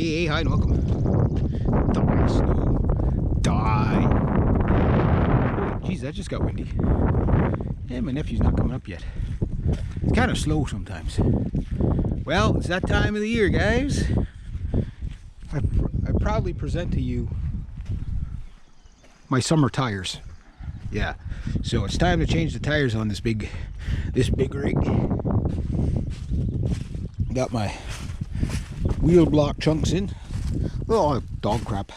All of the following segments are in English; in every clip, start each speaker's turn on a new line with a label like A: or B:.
A: Hey, hi and welcome. Die, snow. Die. Oh, geez, that just got windy. Yeah, my nephew's not coming up yet. It's kind of slow sometimes. Well, it's that time of the year, guys. I proudly present to you my summer tires. Yeah, so it's time to change the tires on this big rig. Got my wheel block chunks in. Oh, dog crap.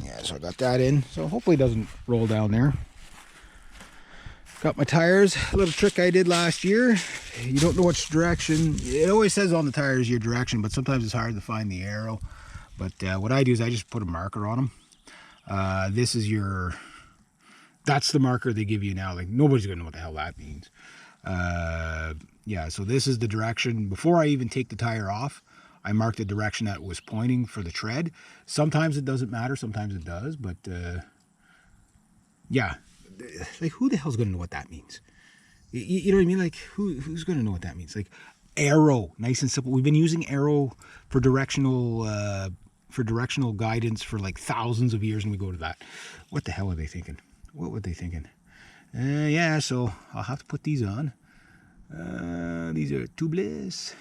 A: Yeah, so I got that in. So hopefully it doesn't roll down there. Got my tires. A little trick I did last year. You don't know which direction. It always says on the tires your direction, but sometimes it's hard to find the arrow. But what I do is I just put a marker on them. This is that's the marker they give you now. Like, nobody's gonna know what the hell that means. Yeah, so this is the direction. Before I even take the tire off, I mark the direction that was pointing for the tread. Sometimes it doesn't matter, sometimes it does, but yeah, like, who the hell's gonna know what that means? You know what I mean? Like, who's gonna know what that means? Like, arrow, nice and simple. We've been using arrow for directional guidance for like thousands of years, and we go to that. What the hell are they thinking? What were they thinking? Yeah, so I'll have to put these on. These are Tubeless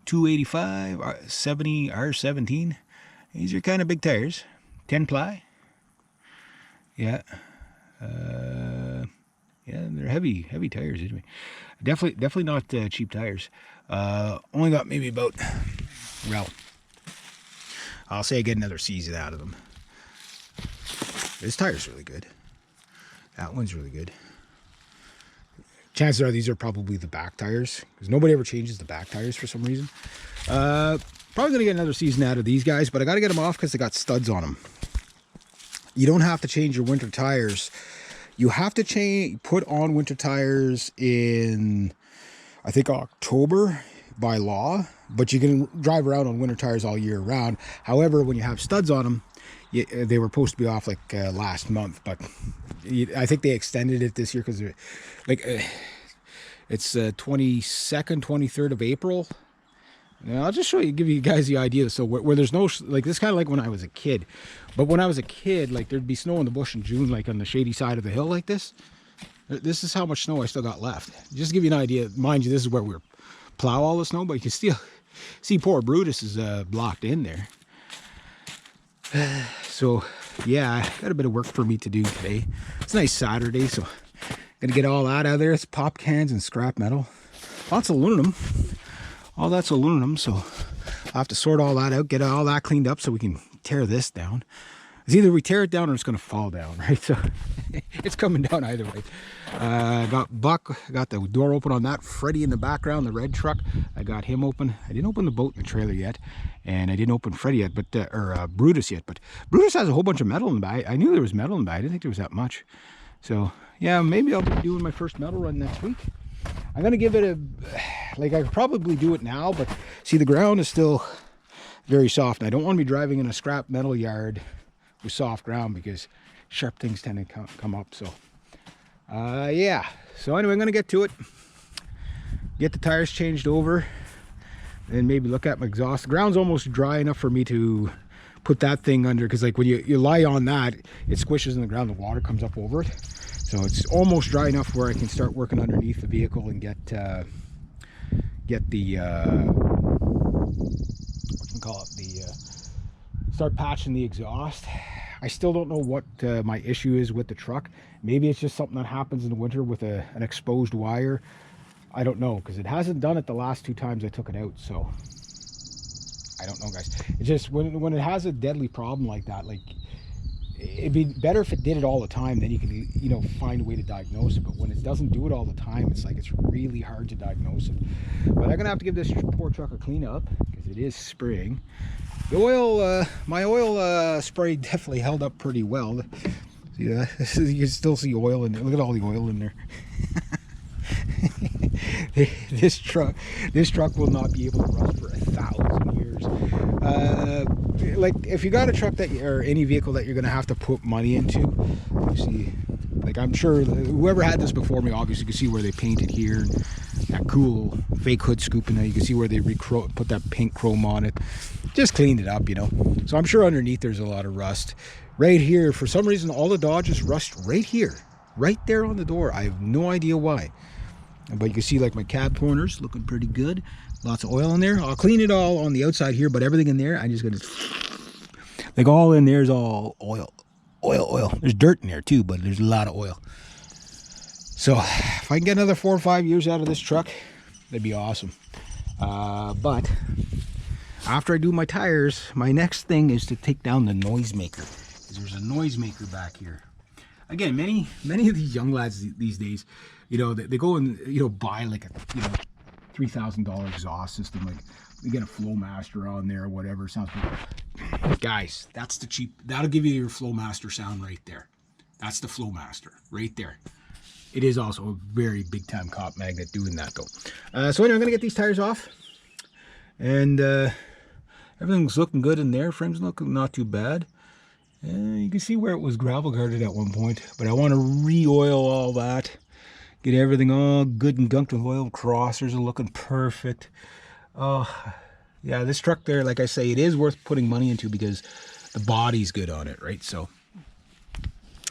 A: 285 70 R17. These are kind of big tires, 10 ply. Yeah, yeah, they're heavy tires anyway. Definitely not cheap tires. Only got maybe about, well, I'll say I get another season out of them. This tire's really good. That one's really good. Chances are these are probably the back tires, because nobody ever changes the back tires for some reason. Probably gonna get another season out of these guys, but I gotta get them off because they got studs on them. You don't have to change your winter tires. You have to put on winter tires in, I think, October by law, but you can drive around on winter tires all year round. However, when you have studs on them, they were supposed to be off like last month, but I think they extended it this year because like it's 22nd, 23rd of April. Now I'll just give you guys the idea. So where there's no, like, this kind of like when I was a kid, but when I was a kid, like, there'd be snow in the bush in June, like on the shady side of the hill like this. This is how much snow I still got left. Just to give you an idea, mind you, this is where we're plow all the snow, but you can still see poor Brutus is blocked in there. So yeah, got a bit of work for me to do today. It's a nice Saturday, so gonna get all that out of there. It's pop cans and scrap metal, lots of aluminum. All that's aluminum, so I'll have to sort all that out, get all that cleaned up so we can tear this down. It's either we tear it down or it's gonna fall down, right? So it's coming down either way. Got Buck, got the door open on that. Freddie in the background, the red truck, I got him open. I didn't open the boat in the trailer yet, and I didn't open Freddie yet, but Brutus yet. But Brutus has a whole bunch of metal in the back. I knew there was metal in the back. I didn't think there was that much. So yeah, maybe I'll be doing my first metal run next week. I'm gonna give it a, like, I could probably do it now, but see, the ground is still very soft, and I don't want to be driving in a scrap metal yard with soft ground because sharp things tend to come up. So yeah, so anyway, I'm gonna get to it, get the tires changed over, and maybe look at my exhaust. The ground's almost dry enough for me to put that thing under, because like when you lie on that, it squishes in the ground, the water comes up over it. So it's almost dry enough where I can start working underneath the vehicle and get the start patching the exhaust. I still don't know what my issue is with the truck. Maybe it's just something that happens in the winter with an exposed wire. I don't know, because it hasn't done it the last 2 times I took it out. So I don't know, guys. It's just when it has a deadly problem like that, like, it'd be better if it did it all the time, then you can, you know, find a way to diagnose it. But when it doesn't do it all the time, it's like, it's really hard to diagnose it. But I'm gonna have to give this poor truck a clean up because it is spraying. The oil, my oil spray definitely held up pretty well. See that? You can still see oil in there. Look at all the oil in there. This truck will not be able to run for 1,000 years. Like, if you got a truck or any vehicle that you're gonna have to put money into, you see, like, I'm sure whoever had this before me obviously could see where they painted here, and that cool fake hood scoop in there. You can see where they put that pink chrome on it. Just cleaned it up, you know. So I'm sure underneath there's a lot of rust. Right here, for some reason, all the Dodges rust right here. Right there on the door. I have no idea why. But you can see like my cab corners looking pretty good. Lots of oil in there. I'll clean it all on the outside here, but everything in there, I'm just going to... Like all in there is all oil. Oil. There's dirt in there too, but there's a lot of oil. So if I can get another 4 or 5 years out of this truck, that'd be awesome. But after I do my tires, my next thing is to take down the noisemaker. There's a noisemaker back here. Again, many of these young lads these days, you know, they go and, you know, buy like a, you know, $3,000 exhaust system. Like they get a Flowmaster on there or whatever. Sounds good. Guys, that's the cheap. That'll give you your Flowmaster sound right there. That's the Flowmaster right there. It is also a very big time cop magnet doing that though. So anyway, I'm gonna get these tires off, and everything's looking good in there. Frame's looking not too bad. You can see where it was gravel guarded at one point, but I want to re-oil all that, get everything all good and gunked with oil. Crossers are looking perfect. Oh yeah, this truck there, like I say, it is worth putting money into because the body's good on it, right? So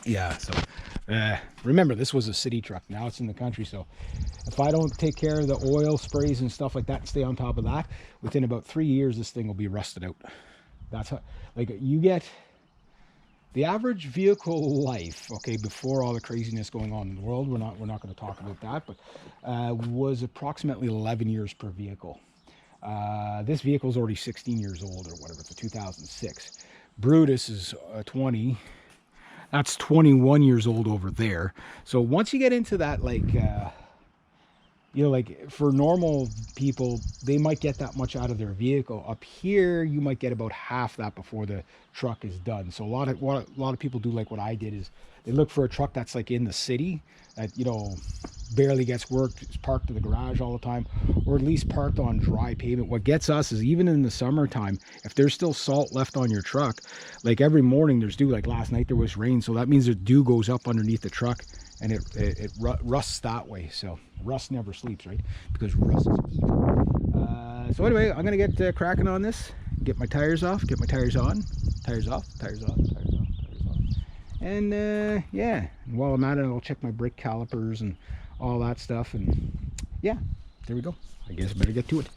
A: yeah, so remember, this was a city truck. Now it's in the country, so if I don't take care of the oil sprays and stuff like that and stay on top of that, within about 3 years this thing will be rusted out. That's how, like, you get the average vehicle life, okay, before all the craziness going on in the world, we're not going to talk about that, but was approximately 11 years per vehicle. This vehicle is already 16 years old or whatever. It's a 2006. Brutus is 20. That's 21 years old over there. So once you get into that, like, you know, like for normal people, they might get that much out of their vehicle. Up here, you might get about half that before the truck is done. So a lot of people do like what I did is they look for a truck that's like in the city that, you know, barely gets worked, it's parked in the garage all the time, or at least parked on dry pavement. What gets us is even in the summertime, if there's still salt left on your truck, like every morning there's dew, like last night there was rain, so that means the dew goes up underneath the truck and it rusts that way. So rust never sleeps, right? Because rust is evil. So anyway, I'm gonna get cracking on this, get my tires off, get my tires on, tires off, tires off, tires off, tires off. And yeah, and while I'm at it, I'll check my brake calipers and all that stuff. And yeah, there we go. I guess I better get to it.